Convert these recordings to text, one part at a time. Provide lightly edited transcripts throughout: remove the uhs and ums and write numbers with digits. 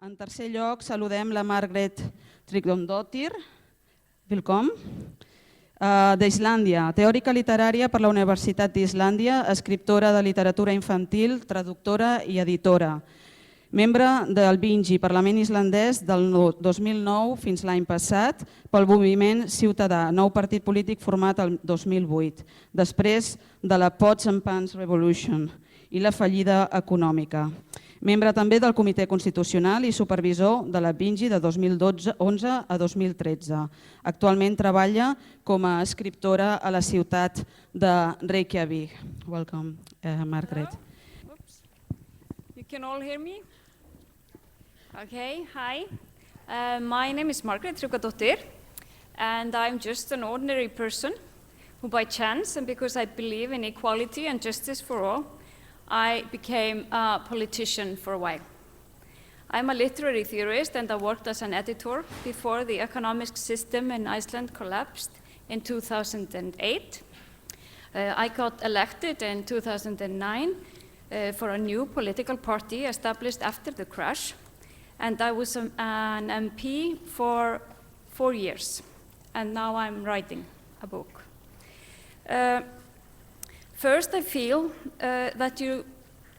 En tercer lloc, saludem la Margrett Triggvadottir, welcome, d'Islàndia, teòrica literària per la Universitat d'Islàndia, escriptora de literatura infantil, traductora i editora. Membre del BINGI, Parlament Islandès, del 2009 fins l'any passat, pel moviment ciutadà, nou partit polític format el 2008, després de la Pots and Pans Revolution i la fallida econòmica. Membre també del Comitè Constitucional i supervisor de la BINGI de 2011 a 2013. Actualment treballa com a escriptora a la ciutat de Reykjavik. Welcome, Margrett. You can all hear me? Okay, hi. My name is Margrett Triggvadottir, and I'm just an ordinary person who by chance, and because I believe in equality and justice for all, I became a politician for a while. I'm a literary theorist and I worked as an editor before the economic system in Iceland collapsed in 2008. I got elected in 2009 for a new political party established after the crash, and I was an MP for 4 years, and now I'm writing a book. First, I feel that you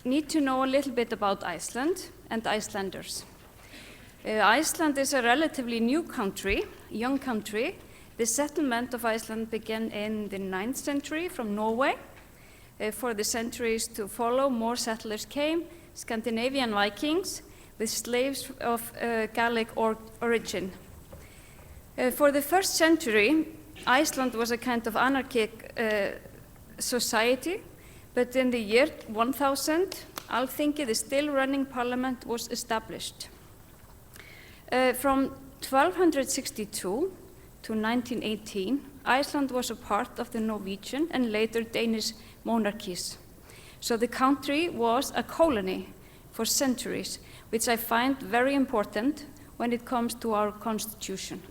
need to know a little bit about Iceland and Icelanders. Iceland is a relatively new country, young country. The settlement of Iceland began in the 9th century from Norway. For the centuries to follow, more settlers came, Scandinavian Vikings, with slaves of Gaelic origin. For the first century, Iceland was a kind of anarchic society, but in the year 1000, Alþingi, the still running parliament, was established. From 1262 to 1918, Iceland was a part of the Norwegian and later Danish monarchies. So the country was a colony for centuries, which I find very important when it comes to our constitution.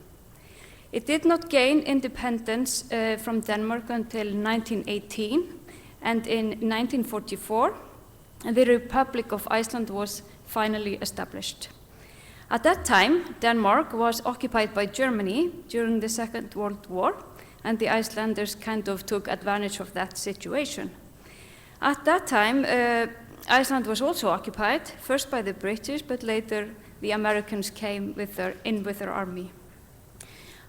It did not gain independence from Denmark until 1918, and in 1944, the Republic of Iceland was finally established. At that time, Denmark was occupied by Germany during the Second World War, and the Icelanders kind of took advantage of that situation. At that time, Iceland was also occupied, first by the British, but later the Americans came with their army.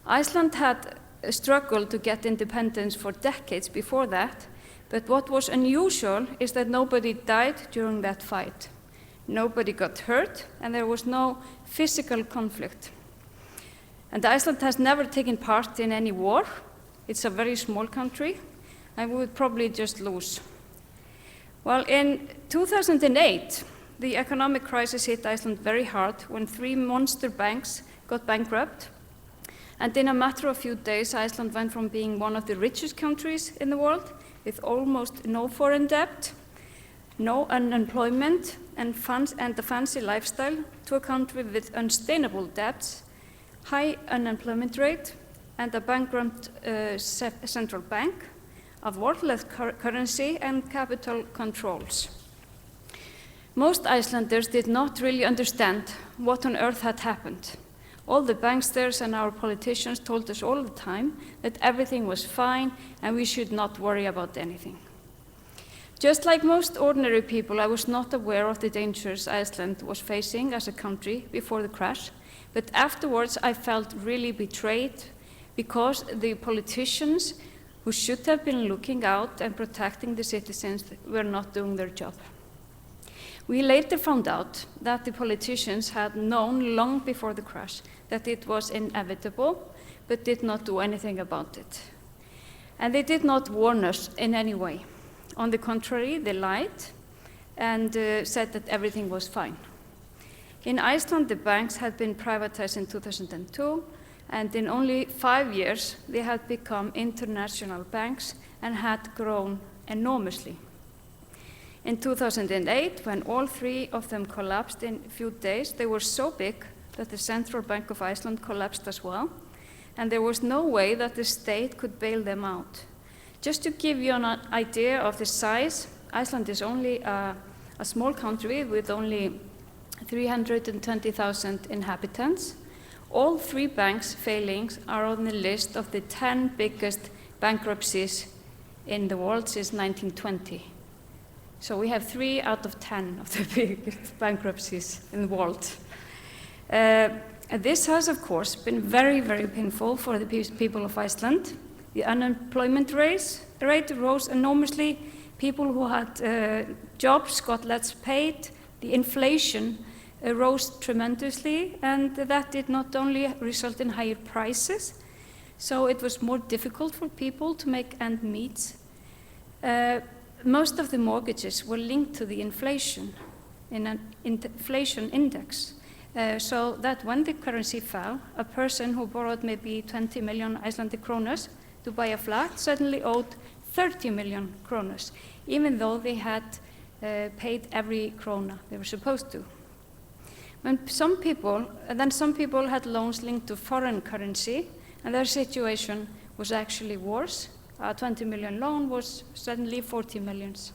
Iceland had struggled to get independence for decades before that, but what was unusual is that nobody died during that fight. Nobody got hurt, and there was no physical conflict. And Iceland has never taken part in any war. It's a very small country, and we would probably just lose. Well, in 2008, the economic crisis hit Iceland very hard when 3 monster banks got bankrupt. And in a matter of few days, Iceland went from being one of the richest countries in the world, with almost no foreign debt, no unemployment, and a fancy lifestyle, to a country with unsustainable debts, high unemployment rate, and a bankrupt central bank, a worthless currency, and capital controls. Most Icelanders did not really understand what on earth had happened. All the banksters and our politicians told us all the time that everything was fine and we should not worry about anything. Just like most ordinary people, I was not aware of the dangers Iceland was facing as a country before the crash, but afterwards I felt really betrayed because the politicians who should have been looking out and protecting the citizens were not doing their job. We later found out that the politicians had known long before the crash that it was inevitable, but did not do anything about it. And they did not warn us in any way. On the contrary, they lied and said that everything was fine. In Iceland, the banks had been privatized in 2002, and in only 5 years, they had become international banks and had grown enormously. In 2008, when all 3 of them collapsed in a few days, they were so big that the Central Bank of Iceland collapsed as well, and there was no way that the state could bail them out. Just to give you an idea of the size, Iceland is only a small country with only 320,000 inhabitants. All 3 banks' failings are on the list of the 10 biggest bankruptcies in the world since 1920. So we have 3 out of 10 of the biggest bankruptcies in the world. This has, of course, been very, very painful for the people of Iceland. The unemployment rate rose enormously. People who had jobs got less paid. The inflation rose tremendously, and that did not only result in higher prices, so it was more difficult for people to make ends meet. Most of the mortgages were linked to the inflation in an inflation index. So that when the currency fell, a person who borrowed maybe 20 million Icelandic kronas to buy a flat suddenly owed 30 million kronas, even though they had paid every krona they were supposed to. When some people had loans linked to foreign currency, and their situation was actually worse. A 20 million loan was suddenly 40 millions.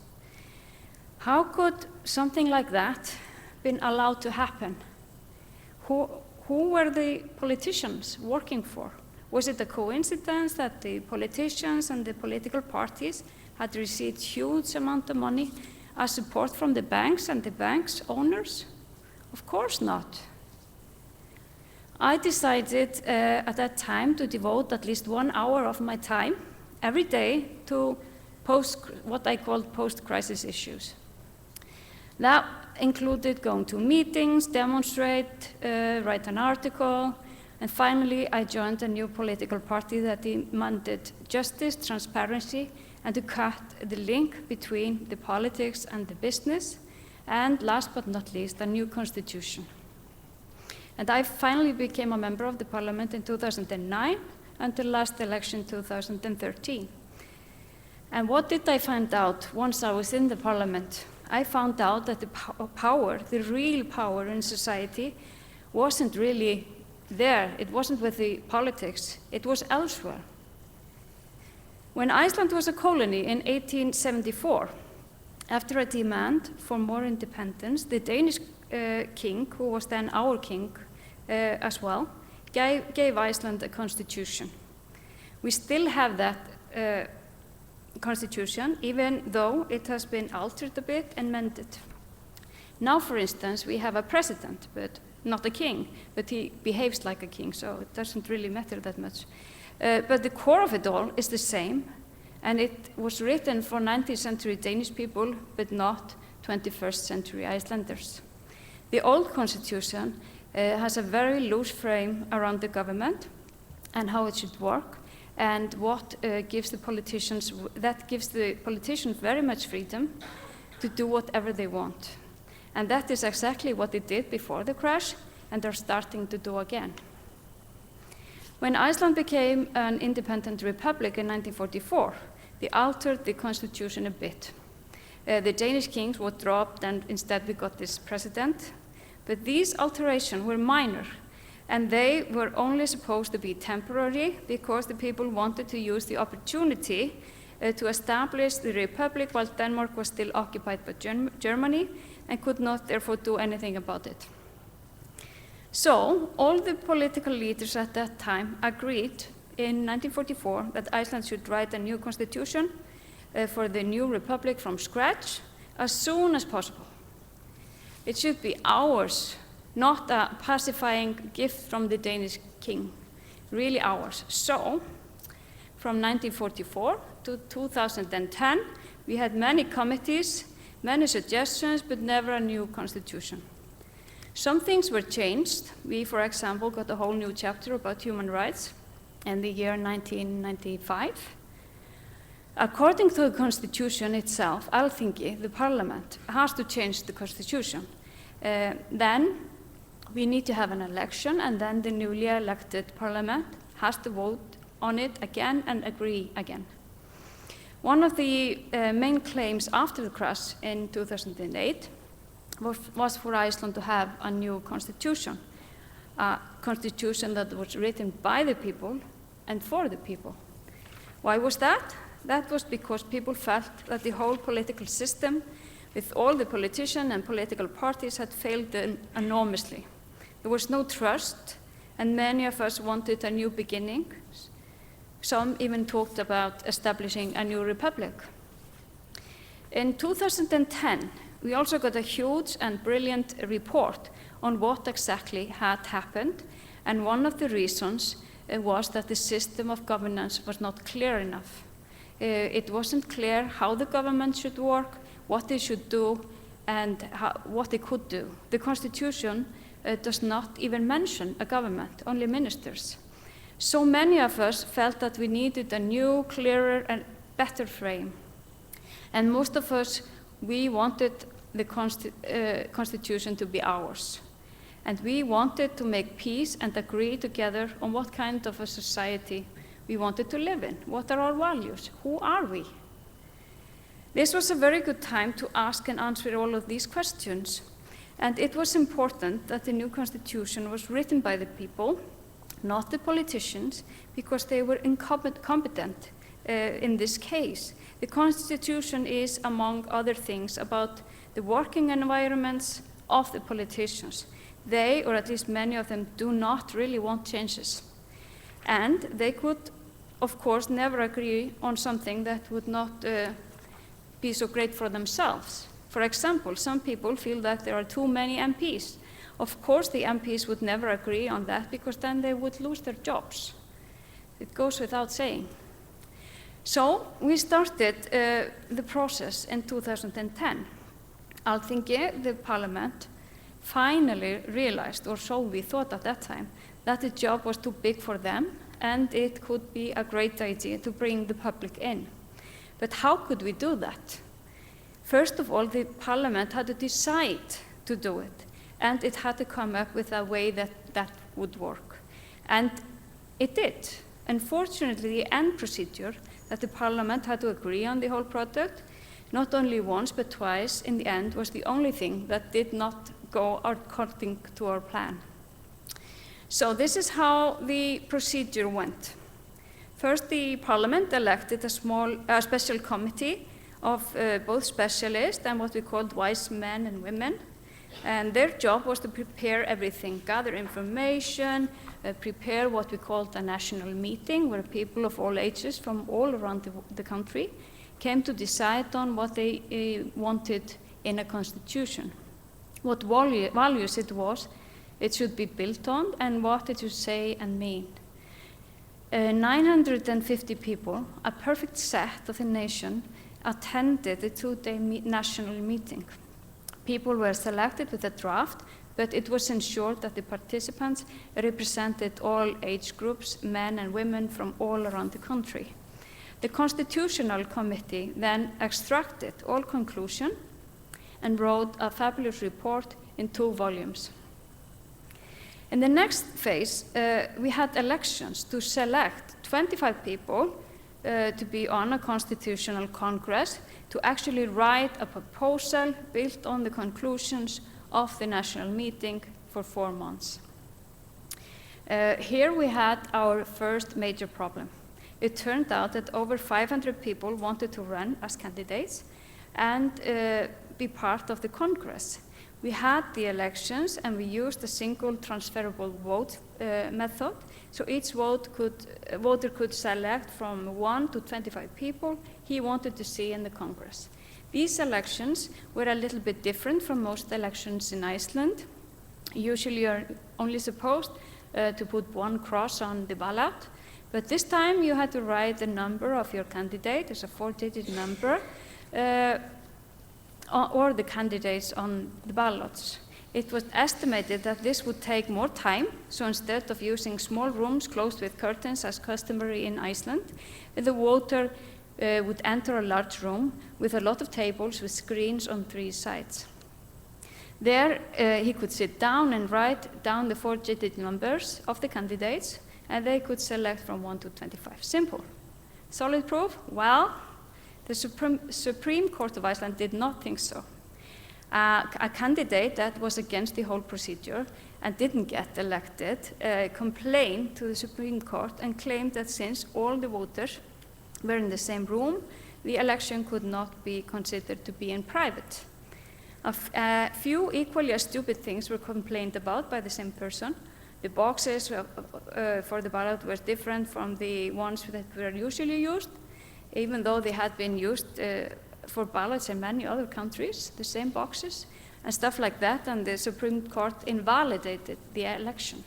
How could something like that been allowed to happen? Who were the politicians working for? Was it a coincidence that the politicians and the political parties had received huge amount of money as support from the banks and the banks' owners? Of course not. I decided at that time to devote at least 1 hour of my time every day to what I called post-crisis issues. That included going to meetings, demonstrate, write an article, and finally I joined a new political party that demanded justice, transparency, and to cut the link between the politics and the business, and last but not least, a new constitution. And I finally became a member of the parliament in 2009 until last election 2013. And what did I find out once I was in the parliament? I found out that the power, the real power in society, wasn't really there. It wasn't with the politics. It was elsewhere. When Iceland was a colony in 1874, after a demand for more independence, the Danish king, who was then our king as well, gave Iceland a constitution. We still have that constitution, even though it has been altered a bit and amended. Now, for instance, we have a president, but not a king, but he behaves like a king, so it doesn't really matter that much. But the core of it all is the same, and it was written for 19th century Danish people, but not 21st century Icelanders. The old constitution has a very loose frame around the government and how it should work, and what gives the politicians very much freedom to do whatever they want. And that is exactly what they did before the crash, and they're starting to do again. When Iceland became an independent republic in 1944, they altered the constitution a bit. The Danish kings were dropped, and instead we got this president. But these alterations were minor, and they were only supposed to be temporary because the people wanted to use the opportunity to establish the republic while Denmark was still occupied by Germany and could not therefore do anything about it. So all the political leaders at that time agreed in 1944 that Iceland should write a new constitution for the new republic from scratch as soon as possible. It should be ours, not a pacifying gift from the Danish king, really ours. So, from 1944 to 2010, we had many committees, many suggestions, but never a new constitution. Some things were changed. We, for example, got a whole new chapter about human rights in the year 1995. According to the constitution itself, Alþingi, the parliament, has to change the constitution. Then we need to have an election, and then the newly elected parliament has to vote on it again and agree again. One of the main claims after the crash in 2008 was for Iceland to have a new constitution, a constitution that was written by the people and for the people. Why was that? That was because people felt that the whole political system with all the politicians and political parties had failed enormously. There was no trust, and many of us wanted a new beginning. Some even talked about establishing a new republic. In 2010, we also got a huge and brilliant report on what exactly had happened, and one of the reasons was that the system of governance was not clear enough. It wasn't clear how the government should work, what they should do, and what they could do. The Constitution does not even mention a government, only ministers. So many of us felt that we needed a new, clearer, and better frame. And most of us, we wanted the Constitution to be ours. And we wanted to make peace and agree together on what kind of a society we wanted to live in. What are our values? Who are we? This was a very good time to ask and answer all of these questions. And it was important that the new Constitution was written by the people, not the politicians, because they were incompetent in this case. The Constitution is, among other things, about the working environments of the politicians. They, or at least many of them, do not really want changes. And they could, of course, never agree on something that would not be so great for themselves. For example, some people feel that there are too many MPs. Of course, the MPs would never agree on that because then they would lose their jobs. It goes without saying. So we started the process in 2010. Alþingi, the parliament, finally realized, or so we thought at that time, that the job was too big for them and it could be a great idea to bring the public in. But how could we do that? First of all, the parliament had to decide to do it, and it had to come up with a way that would work. And it did. Unfortunately, the end procedure that the parliament had to agree on the whole product, not only once but twice in the end, was the only thing that did not go according to our plan. So this is how the procedure went. First, the parliament elected a special committee of both specialists and what we called wise men and women. And their job was to prepare everything, gather information, prepare what we called a national meeting, where people of all ages from all around the country came to decide on what they wanted in a constitution, what values it should be built on, and what it should say and mean. 950 people, a perfect set of the nation, attended the two-day national meeting. People were selected with a draft, but it was ensured that the participants represented all age groups, men and women from all around the country. The Constitutional Committee then extracted all conclusions and wrote a fabulous report in 2 volumes. In the next phase, we had elections to select 25 people to be on a constitutional congress to actually write a proposal built on the conclusions of the national meeting for 4 months. Here we had our first major problem. It turned out that over 500 people wanted to run as candidates and be part of the Congress. We had the elections and we used a single transferable vote method. So each voter could select from 1 to 25 people he wanted to see in the Congress. These elections were a little bit different from most elections in Iceland. Usually you're only supposed to put 1 cross on the ballot, but this time you had to write the number of your candidate, it's a 4-digit number, or the candidates on the ballots. It was estimated that this would take more time, so instead of using small rooms closed with curtains as customary in Iceland, the voter would enter a large room with a lot of tables with screens on 3 sides. There he could sit down and write down the 4-digit numbers of the candidates, and they could select from 1 to 25. Simple. Solid proof? Well, the Supreme Court of Iceland did not think so. A candidate that was against the whole procedure and didn't get elected complained to the Supreme Court and claimed that since all the voters were in the same room, the election could not be considered to be in private. A few equally as stupid things were complained about by the same person. The boxes for the ballot were different from the ones that were usually used, even though they had been used for ballots in many other countries, the same boxes, and stuff like that, and the Supreme Court invalidated the election.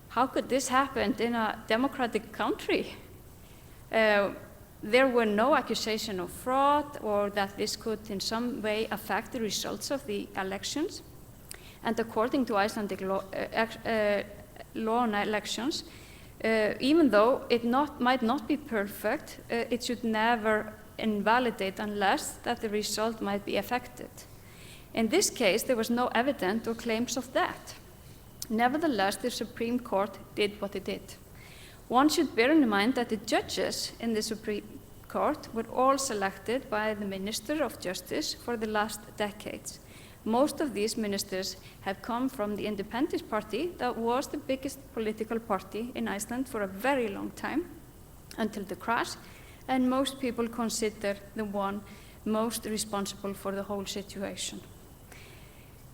How could this happen in a democratic country? There were no accusations of fraud or that this could in some way affect the results of the elections. And according to Icelandic law on elections, even though it might not be perfect, it should never invalidate unless that the result might be affected. In this case, there was no evidence or claims of that. Nevertheless, the Supreme Court did what it did. One should bear in mind that the judges in the Supreme Court were all selected by the Minister of Justice for the last decades. Most of these ministers have come from the Independence Party that was the biggest political party in Iceland for a very long time, until the crash, and most people consider the one most responsible for the whole situation.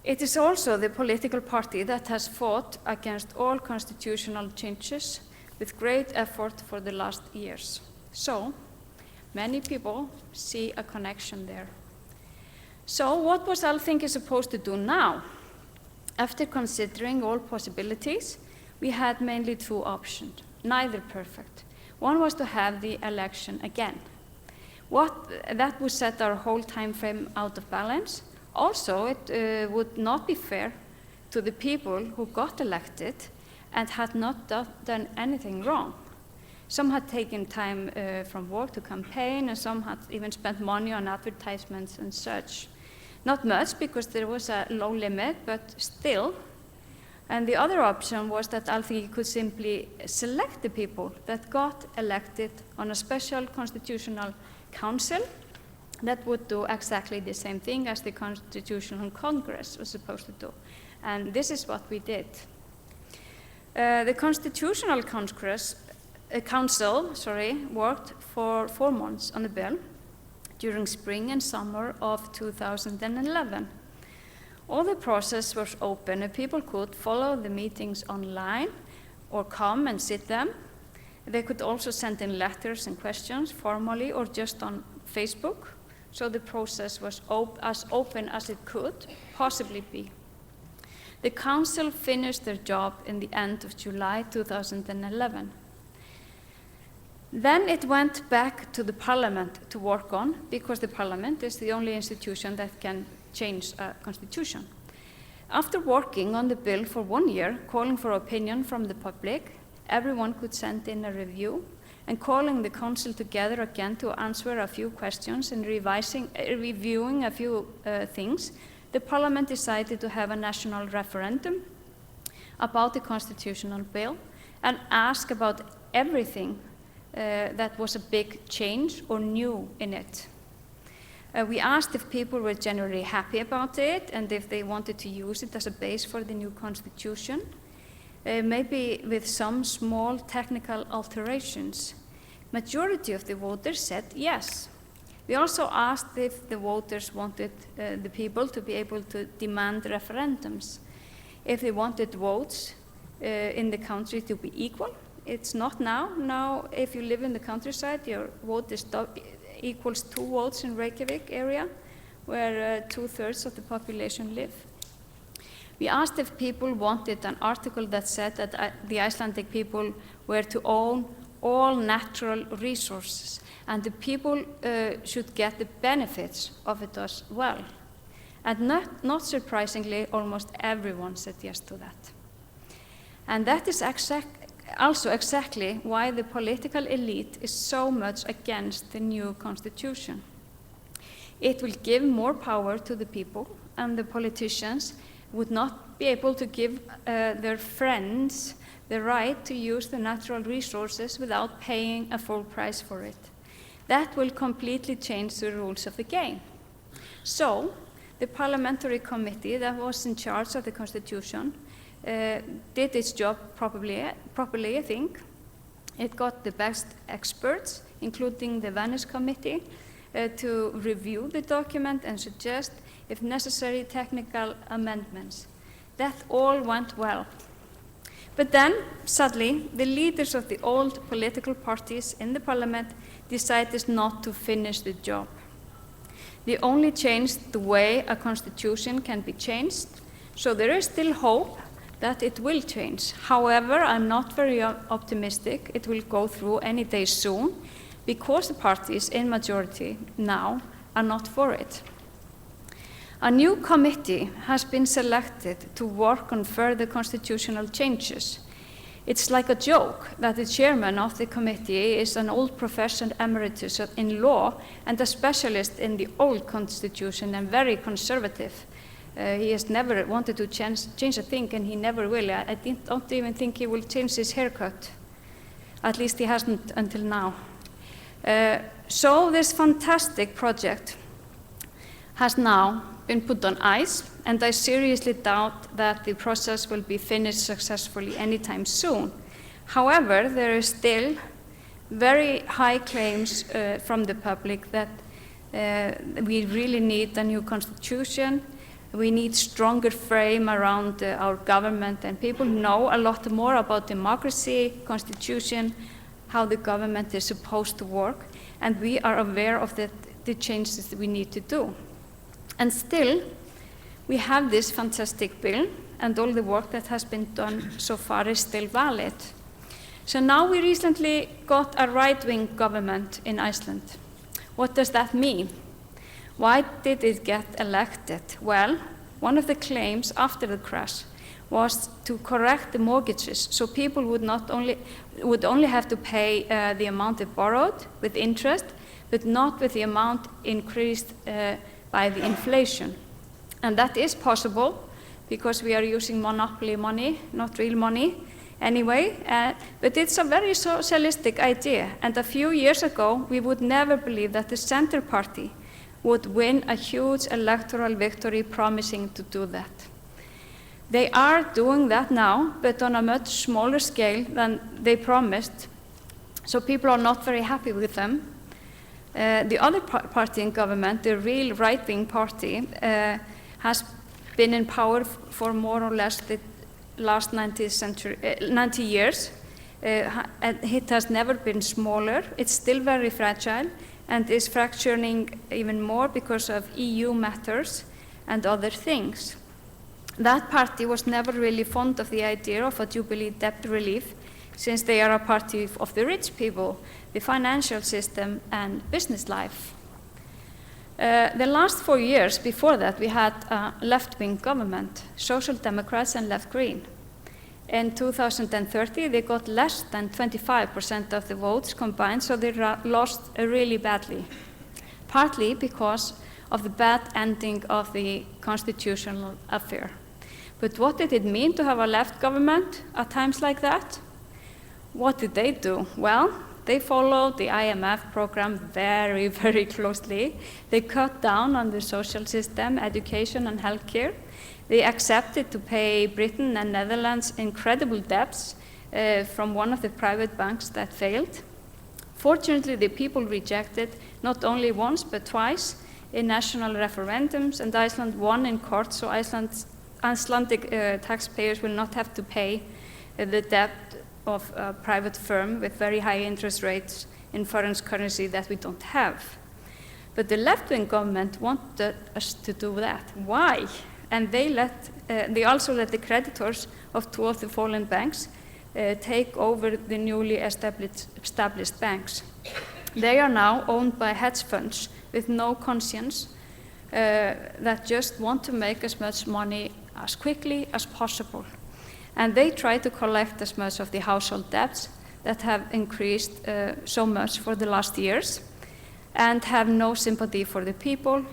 It is also the political party that has fought against all constitutional changes with great effort for the last years. So, many people see a connection there. So, what was Alþingi supposed to do now? After considering all possibilities, we had mainly two options, neither perfect. One was to have the election again. That would set our whole time frame out of balance. Also, it would not be fair to the people who got elected and had not done anything wrong. Some had taken time from work to campaign, and some had even spent money on advertisements and such. Not much, because there was a low limit, but still. And the other option was that Alþingi could simply select the people that got elected on a special constitutional council that would do exactly the same thing as the Constitutional Congress was supposed to do. And this is what we did. The Constitutional Council worked for 4 months on the bill during spring and summer of 2011. All the process was open, and people could follow the meetings online or come and sit them. They could also send in letters and questions formally or just on Facebook. So the process was as open as it could possibly be. The council finished their job in the end of July 2011. Then it went back to the parliament to work on, because the parliament is the only institution that can change a constitution. After working on the bill for 1 year, calling for opinion from the public, everyone could send in a review, and calling the council together again to answer a few questions and reviewing a few things, the parliament decided to have a national referendum about the constitutional bill and ask about everything that was a big change or new in it. We asked if people were generally happy about it and if they wanted to use it as a base for the new constitution, maybe with some small technical alterations. Majority of the voters said yes. We also asked if the voters wanted the people to be able to demand referendums, if they wanted votes in the country to be equal. It's not now. Now, if you live in the countryside, your vote is equals 2 votes in Reykjavik area, where 2/3 of the population live. We asked if people wanted an article that said that the Icelandic people were to own all natural resources, and the people should get the benefits of it as well. And not surprisingly, almost everyone said yes to that. And that is also exactly why the political elite is so much against the new constitution. It will give more power to the people, and the politicians would not be able to give their friends the right to use the natural resources without paying a full price for it. That will completely change the rules of the game. So, the parliamentary committee that was in charge of the constitution did its job properly, I think. It got the best experts, including the Venice Committee, to review the document and suggest if necessary technical amendments. That all went well. But then, sadly, the leaders of the old political parties in the parliament decided not to finish the job. They only changed the way a constitution can be changed, so there is still hope that it will change. However, I'm not very optimistic it will go through any day soon, because the parties in majority now are not for it. A new committee has been selected to work on further constitutional changes. It's like a joke that the chairman of the committee is an old professor emeritus in law and a specialist in the old constitution and very conservative. He has never wanted to change a thing, and he never will. I don't even think he will change his haircut. At least he hasn't until now. So this fantastic project has now been put on ice, and I seriously doubt that the process will be finished successfully anytime soon. However, there is still very high claims from the public that we really need a new constitution. We need stronger frame around our government, and people know a lot more about democracy, constitution, how the government is supposed to work, and we are aware of the changes that we need to do. And still, we have this fantastic bill, and all the work that has been done so far is still valid. So now we recently got a right-wing government in Iceland. What does that mean? Why did it get elected? Well, one of the claims after the crash was to correct the mortgages, so people would only have to pay the amount they borrowed with interest, but not with the amount increased by the inflation. And that is possible because we are using monopoly money, not real money anyway, but it's a very socialistic idea. And a few years ago, we would never believe that the Center Party would win a huge electoral victory promising to do that. They are doing that now, but on a much smaller scale than they promised, so people are not very happy with them. The other party in government, the real right-wing party, has been in power for more or less the last 90 years. It has never been smaller. It's still very fragile and is fracturing even more because of EU matters and other things. That party was never really fond of the idea of a Jubilee debt relief, since they are a party of the rich people, the financial system, and business life. The last 4 years before that, we had a left-wing government, Social Democrats and Left Green. In 2030, they got less than 25% of the votes combined, so they lost really badly, partly because of the bad ending of the constitutional affair. But what did it mean to have a left government at times like that? What did they do? Well, they followed the IMF program very, very closely. They cut down on the social system, education, and healthcare. They accepted to pay Britain and Netherlands incredible debts from one of the private banks that failed. Fortunately, the people rejected not only once but twice in national referendums, and Iceland won in court, so Icelandic taxpayers will not have to pay the debt of a private firm with very high interest rates in foreign currency that we don't have. But the left-wing government wanted us to do that. Why? And they also let the creditors of 2 of the fallen banks take over the newly established banks. They are now owned by hedge funds with no conscience that just want to make as much money as quickly as possible. And they try to collect as much of the household debts that have increased so much for the last years and have no sympathy for the people.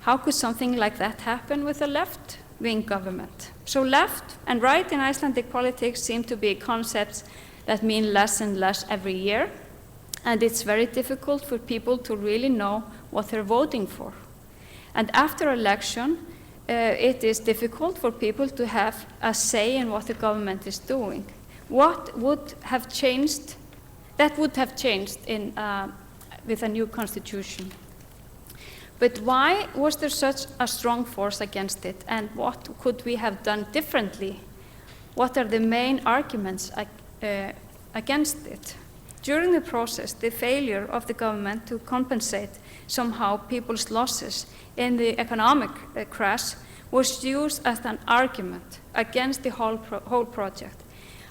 How could something like that happen with a left-wing government? So left and right in Icelandic politics seem to be concepts that mean less and less every year, and it's very difficult for people to really know what they're voting for. And after election, it is difficult for people to have a say in what the government is doing. What would have changed? That would have changed with a new constitution. But why was there such a strong force against it, and what could we have done differently? What are the main arguments against it? During the process, the failure of the government to compensate somehow people's losses in the economic crash was used as an argument against the whole project.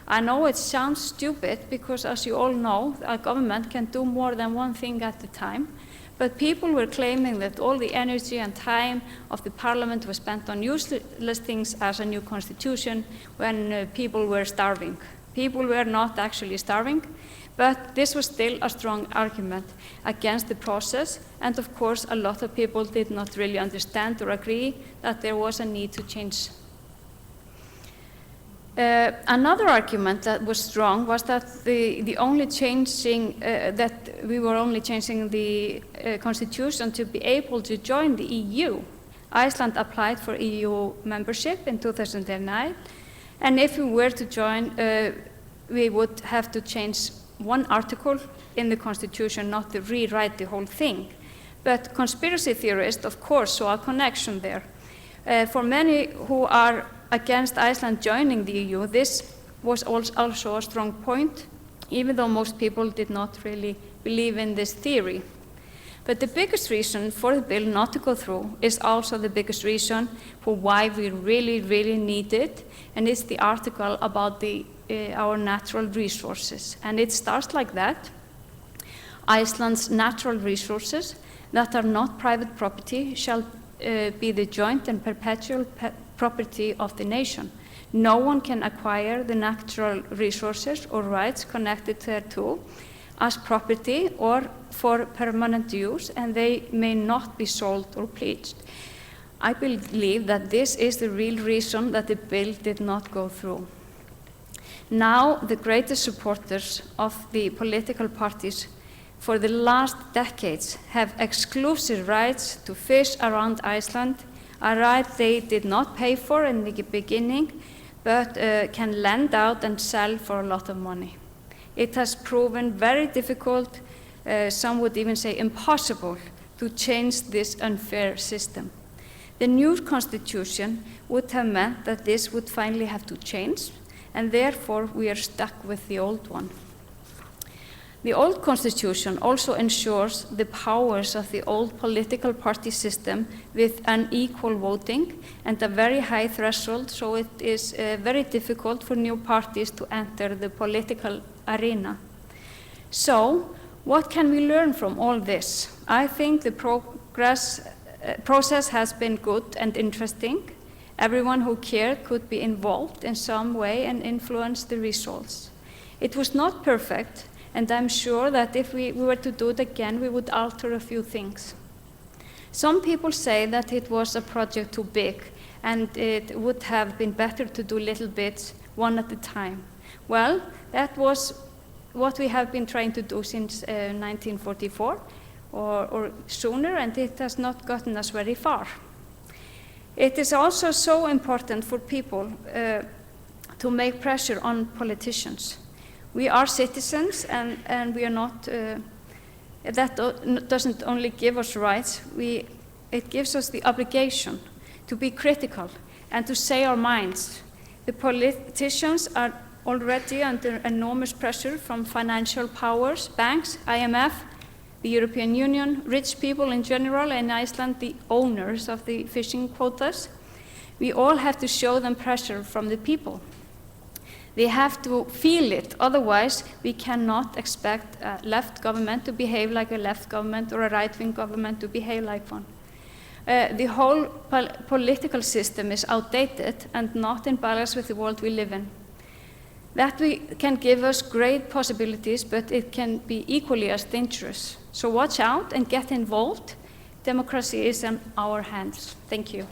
I know it sounds stupid because, as you all know, a government can do more than one thing at a time, but people were claiming that all the energy and time of the parliament was spent on useless things as a new constitution when people were starving. People were not actually starving, but this was still a strong argument against the process, and of course a lot of people did not really understand or agree that there was a need to change. Another argument that was strong was that that we were only changing the constitution to be able to join the EU. Iceland applied for EU membership in 2009, and if we were to join, we would have to change one article in the constitution, not to rewrite the whole thing. But conspiracy theorists, of course, saw a connection there. For many who are against Iceland joining the EU, this was also a strong point, even though most people did not really believe in this theory. But the biggest reason for the bill not to go through is also the biggest reason for why we really need it, and it's the article about our natural resources. And it starts like that: Iceland's natural resources that are not private property shall be the joint and perpetual property of the nation. No one can acquire the natural resources or rights connected thereto as property or for permanent use, and they may not be sold or pledged. I believe that this is the real reason that the bill did not go through. Now, the greatest supporters of the political parties for the last decades have exclusive rights to fish around Iceland, a right they did not pay for in the beginning, but can lend out and sell for a lot of money. It has proven very difficult, some would even say impossible, to change this unfair system. The new constitution would have meant that this would finally have to change, and therefore we are stuck with the old one. The old constitution also ensures the powers of the old political party system with unequal voting and a very high threshold, so it is very difficult for new parties to enter the political arena. So, what can we learn from all this? I think the process has been good and interesting. Everyone who cared could be involved in some way and influence the results. It was not perfect, and I'm sure that if we were to do it again, we would alter a few things. Some people say that it was a project too big, and it would have been better to do little bits, one at a time. Well, that was what we have been trying to do since 1944, or sooner, and it has not gotten us very far. It is also so important for people to make pressure on politicians. We are citizens, and we are not, that doesn't only give us rights, it gives us the obligation to be critical and to say our minds. The politicians are already under enormous pressure from financial powers, banks, IMF, the European Union, rich people in general, and Iceland, the owners of the fishing quotas. We all have to show them pressure from the people. They have to feel it, otherwise we cannot expect a left government to behave like a left government or a right-wing government to behave like one. The whole political system is outdated and not in balance with the world we live in. That can give us great possibilities, but it can be equally as dangerous. So watch out and get involved. Democracy is in our hands. Thank you.